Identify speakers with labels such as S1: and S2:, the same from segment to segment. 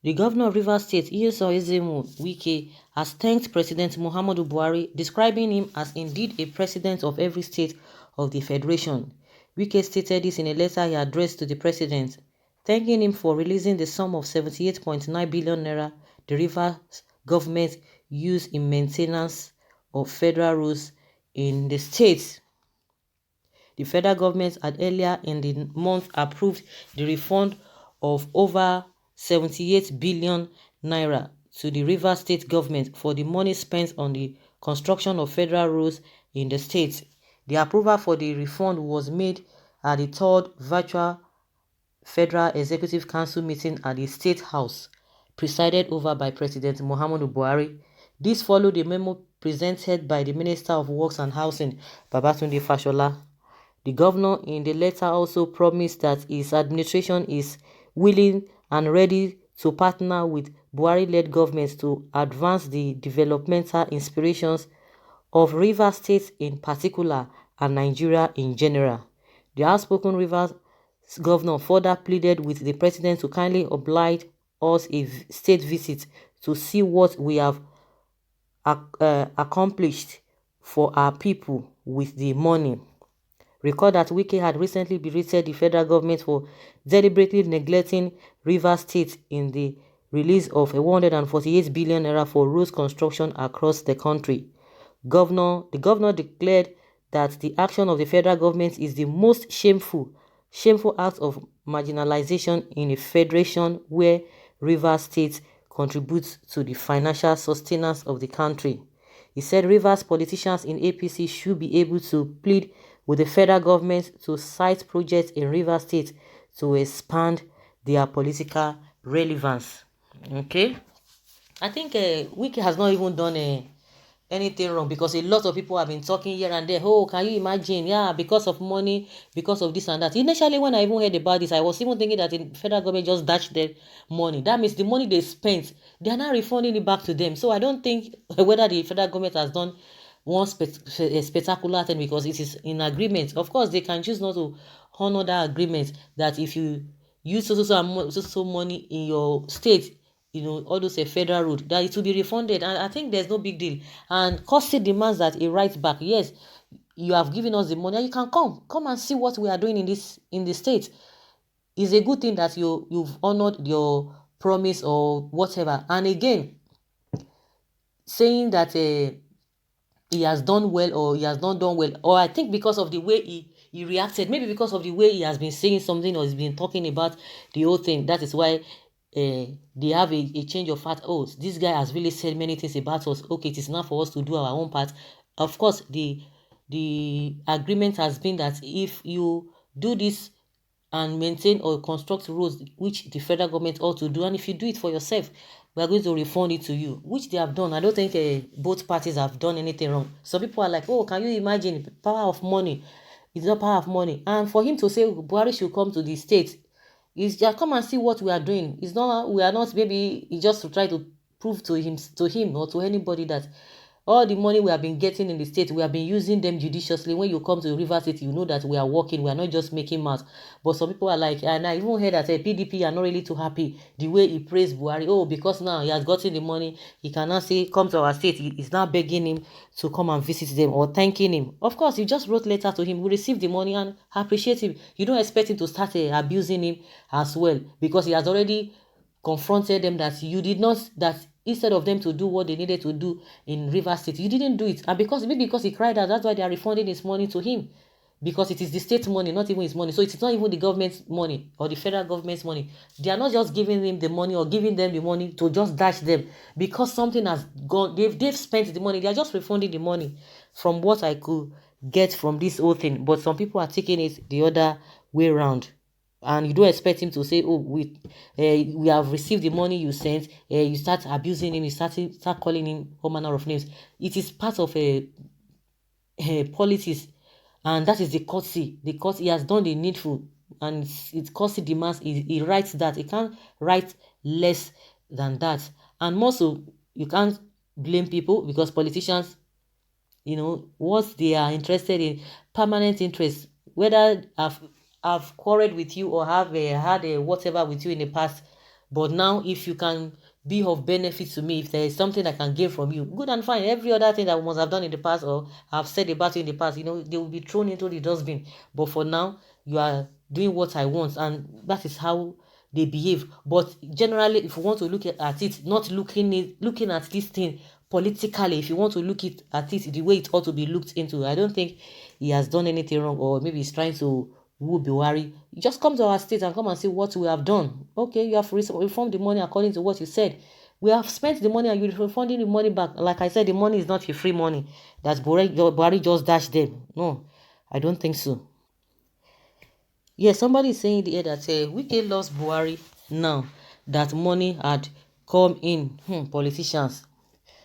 S1: The governor of Rivers State, Wike, has thanked President Muhammadu Buhari, describing him as indeed a president of every state of the federation. Wike stated this in a letter he addressed to the president, thanking him for releasing the sum of 78.9 billion naira the Rivers government used in maintenance of federal roads in the state. The federal government had earlier in the month approved the refund of over 78 billion naira to the Rivers State government for the money spent on the construction of federal roads in the state. The approval for the refund was made at the third virtual Federal Executive Council meeting at the State House, presided over by President Muhammadu Buhari. This followed a memo presented by the Minister of Works and Housing, Babatunde Fashola. The governor in the letter also promised that his administration is willing and ready to partner with Buhari-led governments to advance the developmental inspirations of Rivers State in particular and Nigeria in general. The outspoken Rivers governor further pleaded with the president to kindly oblige us a state visit to see what we have accomplished for our people with the money. Recall that Wike had recently berated the federal government for deliberately neglecting Rivers State in the release of 148 billion naira for roads construction across the country. The governor declared that the action of the federal government is the most shameful act of marginalization in a federation where Rivers State contributes to the financial sustenance of the country. He said Rivers politicians in APC should be able to plead with the federal government to cite projects in Rivers State to expand their political relevance. Okay, I think Wike has not even done anything wrong, because a lot of people have been talking here and there. Oh, can you imagine? Yeah, because of money, because of this and that. Initially, when I even heard about this, I was even thinking that the federal government just dashed their money. That means the money they spent, they are not refunding it back to them. So I don't think whether the federal government has done one spectacular thing, because it is in agreement. Of course, they can choose not to honor that agreement, that if you use so money in your state, all those a federal road, that it will be refunded. And I think there's no big deal. And Costi demands that a right back. Yes, you have given us the money, and you can come and see what we are doing in the state. It's a good thing that you've honored your promise or whatever. And again, saying that he has done well or he has not done well, or I think because of the way he reacted, maybe because of the way he has been saying something or he's been talking about the whole thing, that is why they have a change of heart. Oh, this guy has really said many things about us. Okay, it is now for us to do our own part. Of course, the agreement has been that if you do this and maintain or construct roads, which the federal government ought to do, and if you do it for yourself, we are going to refund it to you, which they have done. I don't think both parties have done anything wrong. Some people are like, oh, can you imagine power of money? It's not power of money. And for him to say Buhari should come to the state, is just come and see what we are doing. It's not, we are not, maybe it's just to try to prove to him or to anybody that all the money we have been getting in the state, we have been using them judiciously. When you come to River State, you know that we are working, we are not just making mouth. But some people are like, and I even heard that PDP are not really too happy the way he praised Buhari. Oh, because now he has gotten the money, he cannot say come to our state. He's now begging him to come and visit them or thanking him. Of course, you just wrote letter to him, we received the money and appreciate him. You don't expect him to start abusing him as well, because he has already confronted them that you did not, that instead of them to do what they needed to do in River State, you didn't do it. And maybe because he cried out, that's why they are refunding his money to him, because it is the state money, not even his money. So it's not even the government's money or the federal government's money. They are not just giving him the money or giving them the money to just dash them because something has gone. They've spent the money. They are just refunding the money, from what I could get from this whole thing. But some people are taking it the other way around. And you don't expect him to say, oh, we have received the money you sent. You start abusing him, you start calling him all manner of names. It is part of a politics, and that is the courtesy. He has done the needful, and it's courtesy demands. He writes that. He can't write less than that. And more so, you can't blame people, because politicians, what they are interested in, permanent interest, whether I've quarreled with you or have had a whatever with you in the past, But now, if you can be of benefit to me, if there is something I can gain from you, good and fine. Every other thing that we must have done in the past or have said about you in the past, they will be thrown into the dustbin. But for now, you are doing what I want, and that is how they behave. But generally, if you want to look at it, not looking at this thing politically, if you want to look at it the way it ought to be looked into, I don't think he has done anything wrong, or maybe he's trying to woo Buhari. You just come to our state and come and see what we have done. Okay, you have refunded the money according to what you said. We have spent the money and you're refunding the money back. Like I said, the money is not your free money that Buhari just dashed them. No, I don't think so. Yeah, somebody is saying here that Wike lost Buhari now that money had come in. Politicians.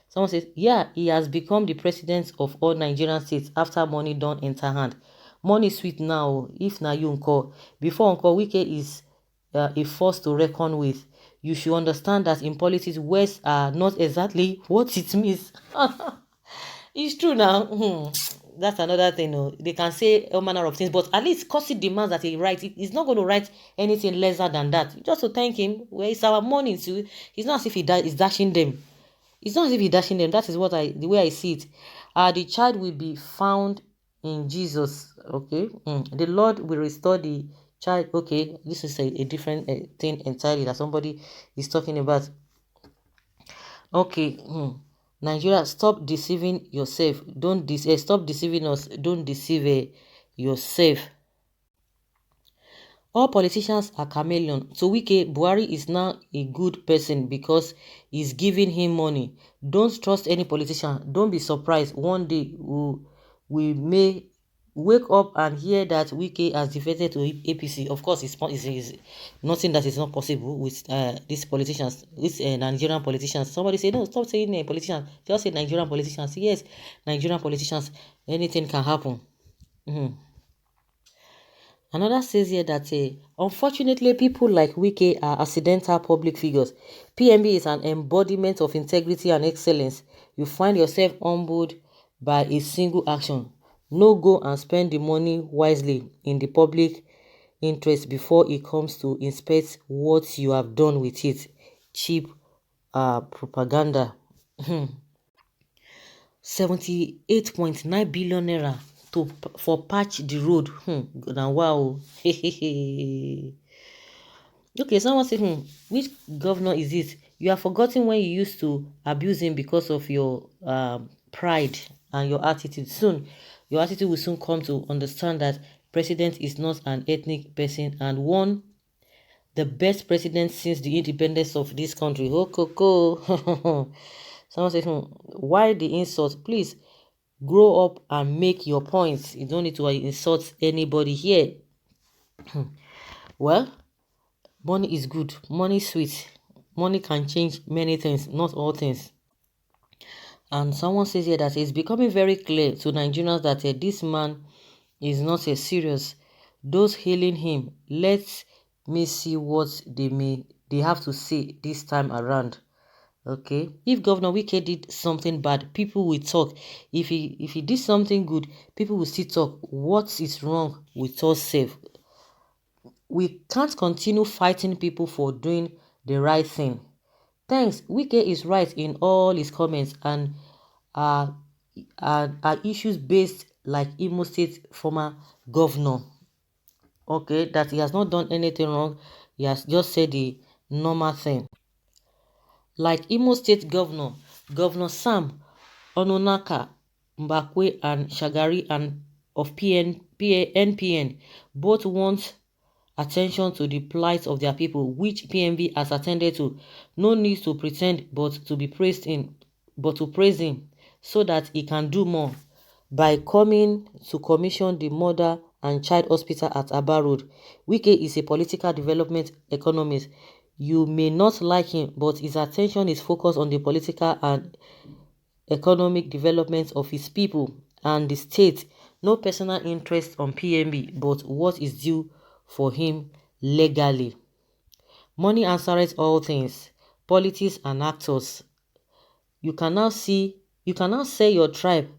S1: Someone says, yeah, he has become the president of all Nigerian states after money don't enter hand. Money sweet now, if na you uncle. Before Uncle Wike is a force to reckon with. You should understand that in politics, words are not exactly what it means. It's true now. That's another thing. No. They can say all manner of things, but at least Kosi demands that he write. He's not going to write anything lesser than that. Just to thank him. Well, it's our money too. It's not as if he is dashing them. It's not as if he's dashing them. That is the way I see it. The child will be found in Jesus. Okay. The Lord will restore the child. Okay. This is a different thing entirely that somebody is talking about. Okay. Nigeria, stop deceiving yourself. Don't stop deceiving us. Don't deceive yourself. All politicians are chameleon. To Wike, Buhari is now a good person because he's giving him money. Don't trust any politician. Don't be surprised. One day we may wake up and hear that Wike has defected to APC. Of course, it's nothing that is not possible with these politicians, with Nigerian politicians. Somebody say, no, stop saying politicians. Just say Nigerian politicians. Yes, Nigerian politicians. Anything can happen. Another says here that unfortunately people like Wike are accidental public figures. PMB is an embodiment of integrity and excellence. You find yourself humbled by a single action. No, go and spend the money wisely in the public interest before it comes to inspect what you have done with it. Cheap propaganda. 78.9 billion naira for patch the road. Now wow. Okay, someone said, which governor is it? You have forgotten when you used to abuse him because of your pride and your attitude. Soon, your attitude will soon come to understand that president is not an ethnic person and one the best president since the independence of this country. Oh, Coco. Someone says, why the insult? Please grow up and make your points. You don't need to insult anybody here. Well, money is good. Money is sweet. Money can change many things, not all things. And someone says here that it's becoming very clear to Nigerians that this man is not serious. Those hailing him, let me see what they have to say this time around. Okay, if Governor Wike did something bad, people will talk. If he did something good, people will still talk. What is wrong with us safe? We can't continue fighting people for doing the right thing. Thanks, Wike is right in all his comments and are issues based like Imo State former governor. Okay, that he has not done anything wrong. He has just said the normal thing. Like Imo State Governor Sam Ononaka Mbakwe and Shagari and of NPN both want attention to the plight of their people, which PMV has attended to. No need to pretend but to praise him so that he can do more. By coming to commission the mother and child hospital at Aba Road, Wike is a political development economist. You may not like him, but his attention is focused on the political and economic development of his people and the state. No personal interest on PMB, but what is due for him legally. Money answers all things, politics and actors. You can now sell your tribe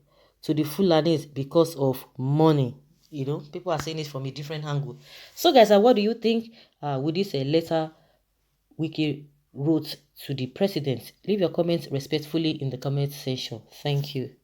S1: to the Fulanis because of money. People are saying it from a different angle. So guys, what do you think with this letter Wike wrote to the president? Leave your comments respectfully in the comment section. Thank you.